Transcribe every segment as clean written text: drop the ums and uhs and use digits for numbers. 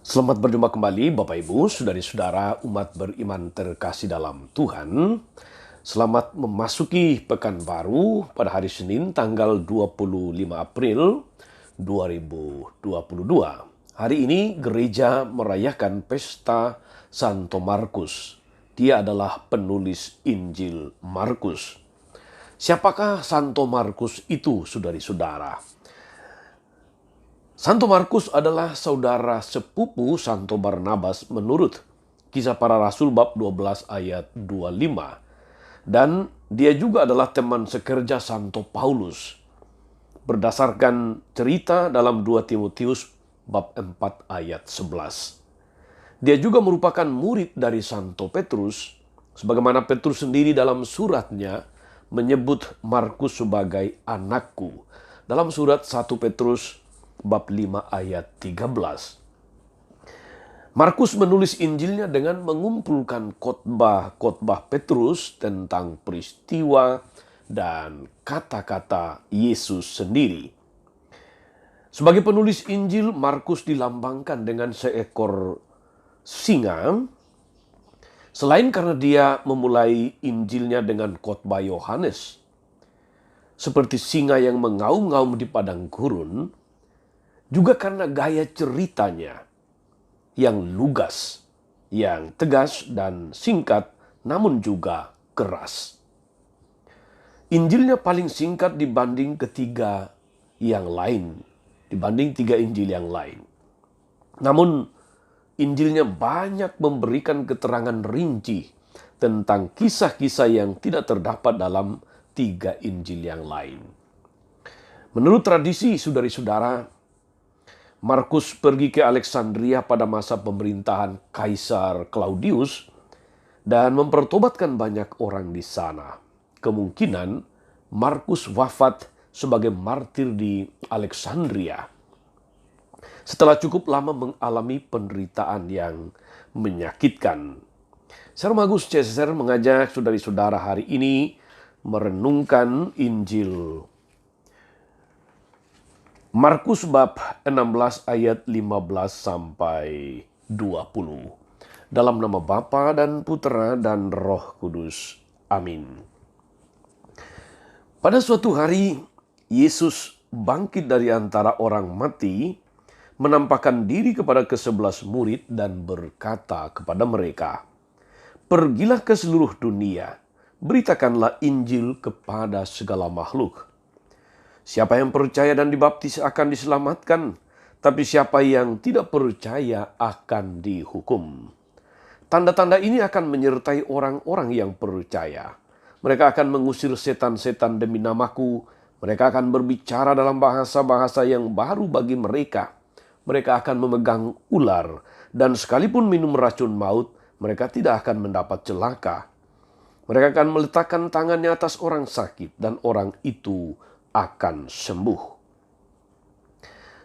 Selamat berjumpa kembali Bapak Ibu, saudari-saudara umat beriman terkasih dalam Tuhan. Selamat memasuki pekan baru pada hari Senin tanggal 25 April 2022. Hari ini gereja merayakan pesta Santo Markus. Dia adalah penulis Injil Markus. Siapakah Santo Markus itu, saudari-saudara? Santo Markus adalah saudara sepupu Santo Barnabas menurut Kisah Para Rasul bab 12 ayat 25. Dan dia juga adalah teman sekerja Santo Paulus. Berdasarkan cerita dalam 2 Timotius bab 4 ayat 11. Dia juga merupakan murid dari Santo Petrus, sebagaimana Petrus sendiri dalam suratnya menyebut Markus sebagai anakku. Dalam surat 1 Petrus bab 5 ayat 13. Markus menulis Injilnya dengan mengumpulkan khotbah-khotbah Petrus tentang peristiwa dan kata-kata Yesus sendiri. Sebagai penulis Injil, Markus dilambangkan dengan seekor singa. Selain karena dia memulai Injilnya dengan khotbah Yohanes, seperti singa yang mengaum-ngaum di padang gurun, juga karena gaya ceritanya yang lugas, yang tegas dan singkat, namun juga keras. Injilnya paling singkat dibanding ketiga yang lain, dibanding tiga Injil yang lain. Namun, Injilnya banyak memberikan keterangan rinci tentang kisah-kisah yang tidak terdapat dalam tiga Injil yang lain. Menurut tradisi, saudari-saudara, Markus pergi ke Alexandria pada masa pemerintahan Kaisar Claudius dan mempertobatkan banyak orang di sana. Kemungkinan Markus wafat sebagai martir di Alexandria setelah cukup lama mengalami penderitaan yang menyakitkan. Sermagus Cesar mengajak saudari-saudara hari ini merenungkan Injil Markus bab 16 ayat 15 sampai 20. Dalam nama Bapa dan Putera dan Roh Kudus. Amin. Pada suatu hari, Yesus bangkit dari antara orang mati, menampakkan diri kepada ke-11 murid dan berkata kepada mereka, "Pergilah ke seluruh dunia, beritakanlah Injil kepada segala makhluk. Siapa yang percaya dan dibaptis akan diselamatkan, tapi siapa yang tidak percaya akan dihukum. Tanda-tanda ini akan menyertai orang-orang yang percaya. Mereka akan mengusir setan-setan demi namaku. Mereka akan berbicara dalam bahasa-bahasa yang baru bagi mereka. Mereka akan memegang ular, dan sekalipun minum racun maut, mereka tidak akan mendapat celaka. Mereka akan meletakkan tangannya atas orang sakit, dan orang itu akan sembuh."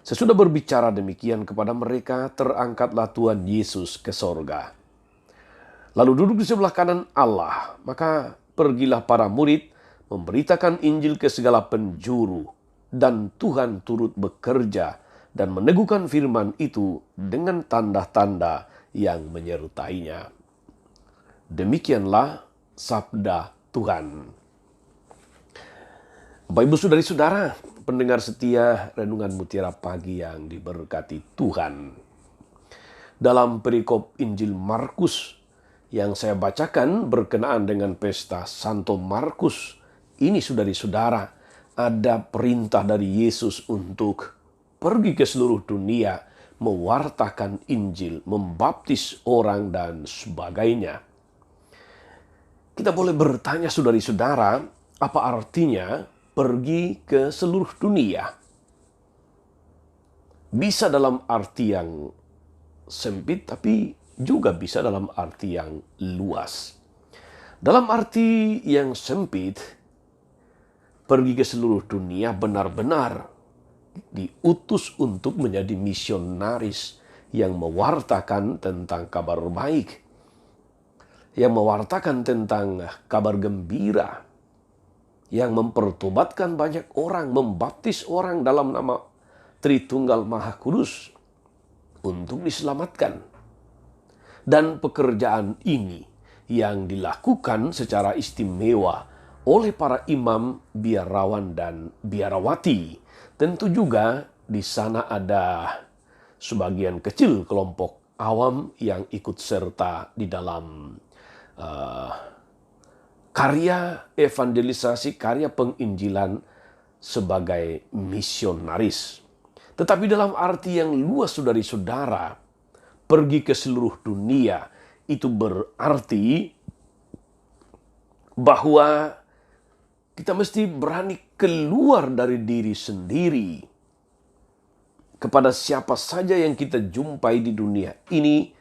Sesudah berbicara demikian kepada mereka, terangkatlah Tuhan Yesus ke sorga. Lalu duduk di sebelah kanan Allah. Maka pergilah para murid memberitakan Injil ke segala penjuru, dan Tuhan turut bekerja dan meneguhkan firman itu dengan tanda-tanda yang menyertainya. Demikianlah sabda Tuhan. Bapak Ibu saudari-saudara, pendengar setia Renungan Mutiara Pagi yang diberkati Tuhan. Dalam perikop Injil Markus yang saya bacakan berkenaan dengan pesta Santo Markus, ini saudari-saudara, ada perintah dari Yesus untuk pergi ke seluruh dunia, mewartakan Injil, membaptis orang dan sebagainya. Kita boleh bertanya saudari-saudara, apa artinya pergi ke seluruh dunia? Bisa dalam arti yang sempit, tapi juga bisa dalam arti yang luas. Dalam arti yang sempit, pergi ke seluruh dunia benar-benar diutus untuk menjadi misionaris yang mewartakan tentang kabar baik, yang mewartakan tentang kabar gembira, yang mempertobatkan banyak orang, membaptis orang dalam nama Tritunggal Maha Kudus. untuk diselamatkan. Dan pekerjaan ini yang dilakukan secara istimewa oleh para imam, biarawan, dan biarawati. Tentu juga di sana ada sebagian kecil kelompok awam yang ikut serta di dalam karya evangelisasi, karya penginjilan sebagai misionaris. Tetapi dalam arti yang luas, saudara-saudara, pergi ke seluruh dunia itu berarti bahwa kita mesti berani keluar dari diri sendiri. Kepada siapa saja yang kita jumpai di dunia ini,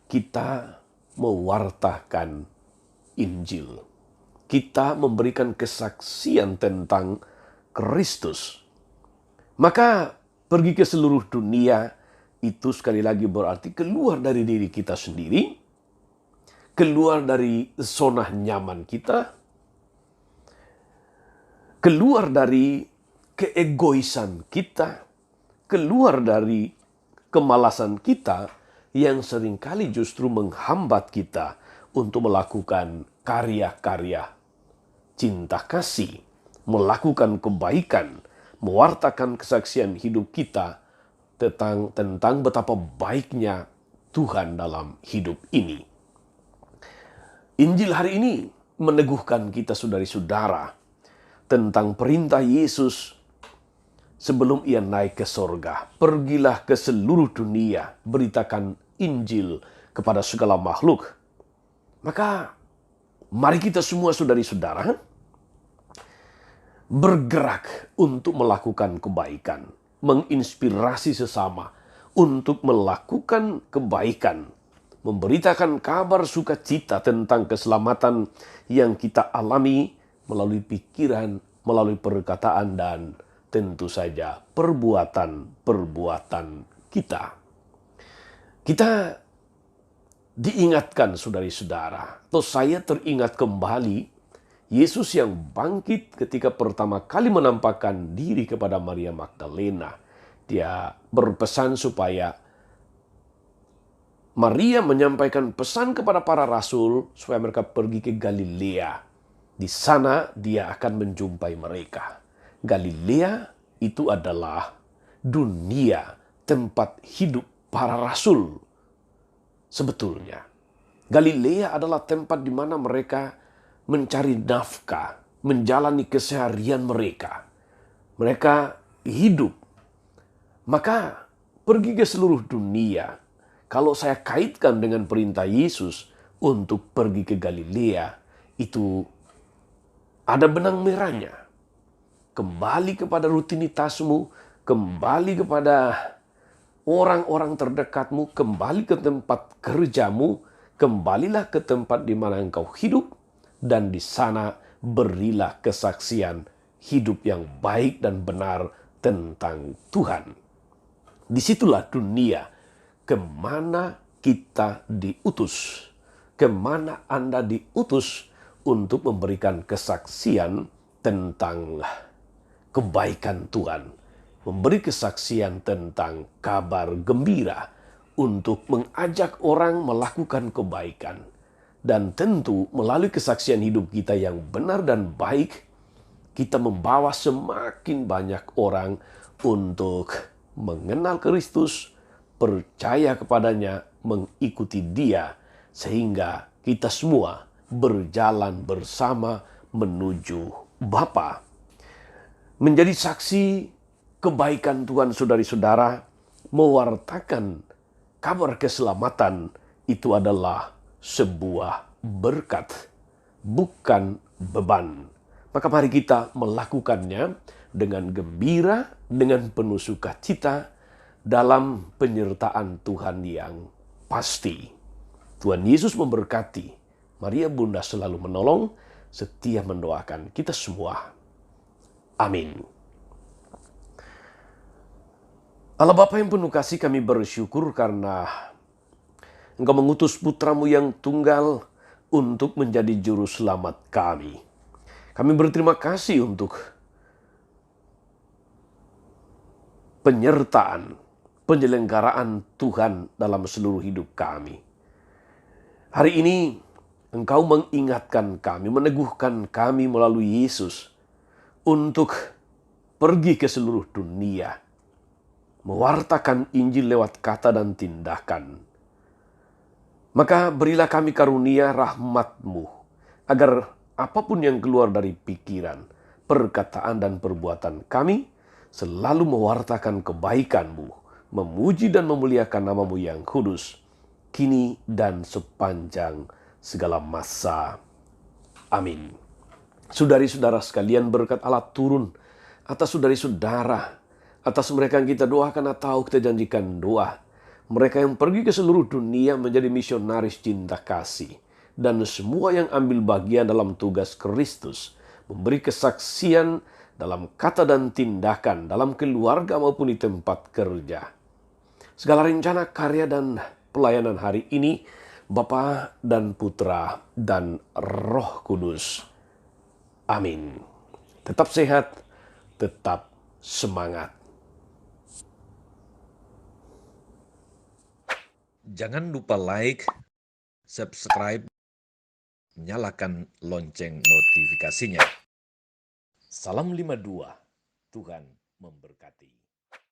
kita mewartakan Injil. Kita memberikan kesaksian tentang Kristus. Maka pergi ke seluruh dunia itu sekali lagi berarti keluar dari diri kita sendiri, keluar dari zona nyaman kita, keluar dari keegoisan kita, keluar dari kemalasan kita yang seringkali justru menghambat kita untuk melakukan karya-karya cinta kasih, melakukan kebaikan, mewartakan kesaksian hidup kita tentang betapa baiknya Tuhan dalam hidup ini. Injil hari ini meneguhkan kita, saudari-saudara, tentang perintah Yesus sebelum ia naik ke sorga. Pergilah ke seluruh dunia, beritakan Injil kepada segala makhluk. Maka mari kita semua, saudari-saudara, bergerak untuk melakukan kebaikan, menginspirasi sesama untuk melakukan kebaikan, memberitakan kabar sukacita tentang keselamatan yang kita alami melalui pikiran, melalui perkataan, dan tentu saja perbuatan-perbuatan kita. Kita diingatkan, saudari-saudara, atau saya teringat kembali Yesus yang bangkit ketika pertama kali menampakkan diri kepada Maria Magdalena. Dia berpesan supaya Maria menyampaikan pesan kepada para rasul supaya mereka pergi ke Galilea. Di sana dia akan menjumpai mereka. Galilea itu adalah dunia tempat hidup para rasul. Sebetulnya, Galilea adalah tempat di mana mereka mencari nafkah, menjalani keseharian mereka. Mereka hidup. Maka pergi ke seluruh dunia. Kalau saya kaitkan dengan perintah Yesus untuk pergi ke Galilea, itu ada benang merahnya. Kembali kepada rutinitasmu, kembali kepada orang-orang terdekatmu, kembali ke tempat kerjamu, kembalilah ke tempat di mana engkau hidup, dan di sana berilah kesaksian hidup yang baik dan benar tentang Tuhan. Disitulah dunia kemana kita diutus, kemana Anda diutus untuk memberikan kesaksian tentang kebaikan Tuhan, memberi kesaksian tentang kabar gembira untuk mengajak orang melakukan kebaikan. Dan tentu melalui kesaksian hidup kita yang benar dan baik, kita membawa semakin banyak orang untuk mengenal Kristus, percaya kepadanya, mengikuti Dia, sehingga kita semua berjalan bersama menuju Bapa. Menjadi saksi kebaikan Tuhan, saudari-saudara, mewartakan kabar keselamatan itu adalah sebuah berkat, bukan beban. Maka mari kita melakukannya dengan gembira, dengan penuh sukacita, dalam penyertaan Tuhan yang pasti. Tuhan Yesus memberkati. Maria Bunda selalu menolong, setia mendoakan kita semua. Amin. Allah Bapa yang penuh kasih, kami bersyukur karena Engkau mengutus putramu yang tunggal untuk menjadi juru selamat kami. Kami berterima kasih untuk penyertaan, penyelenggaraan Tuhan dalam seluruh hidup kami. Hari ini Engkau mengingatkan kami, meneguhkan kami melalui Yesus untuk pergi ke seluruh dunia, mewartakan Injil lewat kata dan tindakan. Maka berilah kami karunia rahmat-Mu, agar apapun yang keluar dari pikiran, perkataan, dan perbuatan kami selalu mewartakan kebaikan-Mu, memuji dan memuliakan nama-Mu yang kudus, kini dan sepanjang segala masa. Amin. Saudari-saudara sekalian, berkat Allah turun atas saudari-saudara, atas mereka yang kita doakan atau kita janjikan doa. Mereka yang pergi ke seluruh dunia menjadi misionaris cinta kasih. Dan semua yang ambil bagian dalam tugas Kristus, memberi kesaksian dalam kata dan tindakan, dalam keluarga maupun di tempat kerja. Segala rencana, karya, dan pelayanan hari ini, Bapa dan Putra dan Roh Kudus. Amin. Tetap sehat, tetap semangat. Jangan lupa like, subscribe, nyalakan lonceng notifikasinya. Salam 52, Tuhan memberkati.